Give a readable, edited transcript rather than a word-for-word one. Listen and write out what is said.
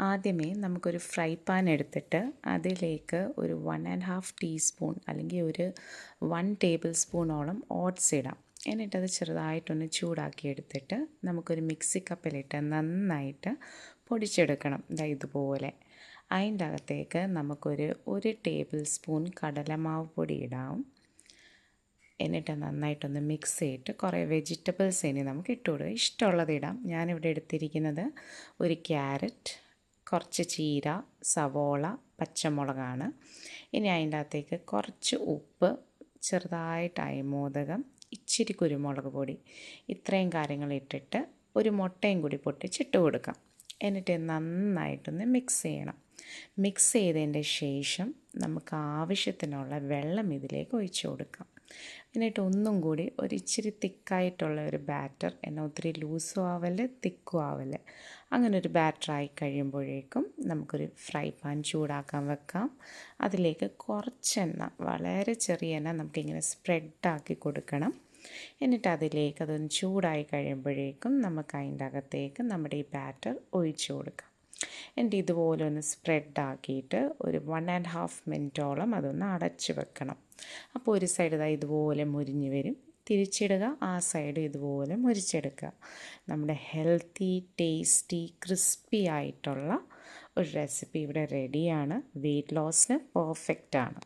ആദ്യമേ നമുക്കൊരു fry pan എടുത്തിട്ട് അതിലേക്ക് ഒരു 1½ ടീസ്പൂൺ അല്ലെങ്കിൽ ഒരു 1 ടേബിൾ സ്പൂണോളം ഓട്സ് ഇടാം. എന്നിട്ടത് ചെറുതായിട്ടൊന്ന് ചൂടാക്കി എടുത്തിട്ട് നമുക്കൊരു മിക്സി കപ്പിലിട്ട് നന്നായിട്ട് പൊടിച്ചെടുക്കണം. ഇതുപോലെ. അതിൻ്റെ അകത്തേക്ക് നമുക്കൊരു 1 ടേബിൾ സ്പൂൺ കടലമാവ് പൊടി ഇടാം. എന്നിട്ട് നന്നായിട്ടൊന്ന് മിക്സ് ചെയ്തിട്ട് കുറേ വെജിറ്റബിൾസ് ഇനി നമുക്ക് ഇട്ടുകൊടുക്കുക. ഇഷ്ടമുള്ളത് ഇടാം. ഞാനിവിടെ എടുത്തിരിക്കുന്നത് ഒരു ക്യാരറ്റ്, കുറച്ച് ചീര, സവോള, പച്ചമുളകാണ്. ഇനി അതിൻ്റെ അകത്തേക്ക് കുറച്ച് ഉപ്പ്, ചെറുതായിട്ട് അയമോദകം, ഇച്ചിരി കുരുമുളക് പൊടി, ഇത്രയും കാര്യങ്ങൾ ഇട്ടിട്ട് ഒരു മുട്ടയും കൂടി പൊട്ടിച്ചിട്ട് കൊടുക്കാം. എന്നിട്ട് നന്നായിട്ടൊന്ന് മിക്സ് ചെയ്യണം. മിക്സ് ചെയ്തതിൻ്റെ ശേഷം നമുക്ക് ആവശ്യത്തിനുള്ള വെള്ളം ഇതിലേക്ക് ഒഴിച്ചു കൊടുക്കാം. എന്നിട്ട് ഒന്നും കൂടി ഒരു ഇച്ചിരി തിക്കായിട്ടുള്ള ഒരു ബാറ്റർ, എന്നാൽ ഒത്തിരി ലൂസും ആവല് തിക്കും ആവല്, അങ്ങനെ ഒരു ബാറ്ററായി കഴിയുമ്പോഴേക്കും നമുക്കൊരു ഫ്രൈ പാൻ ചൂടാക്കാൻ വെക്കാം. അതിലേക്ക് കുറച്ചെണ്ണ, വളരെ ചെറിയ എണ്ണ നമുക്കിങ്ങനെ സ്പ്രെഡാക്കി കൊടുക്കണം. എന്നിട്ട് അതിലേക്ക് അതൊന്ന് ചൂടായി കഴിയുമ്പോഴേക്കും നമുക്ക് അതിൻ്റെ അകത്തേക്ക് നമ്മുടെ ഈ ബാറ്റർ ഒഴിച്ചു കൊടുക്കാം. എന്നിട്ട് ഇതുപോലെ ഒന്ന് സ്പ്രെഡാക്കിയിട്ട് ഒരു 1½ മിനിറ്റോളം അതൊന്ന് അടച്ച് വെക്കണം. അപ്പോൾ ഒരു സൈഡ് ഇതുപോലെ മുരിഞ്ഞ് വരും. തിരിച്ചിടുക, ആ സൈഡ് ഇതുപോലെ മുരിച്ചെടുക്കുക. നമ്മുടെ ഹെൽത്തി, ടേസ്റ്റി, ക്രിസ്പി ആയിട്ടുള്ള ഒരു റെസിപ്പി ഇവിടെ റെഡിയാണ്. വെയ്റ്റ് ലോസിന് പെർഫെക്റ്റാണ്.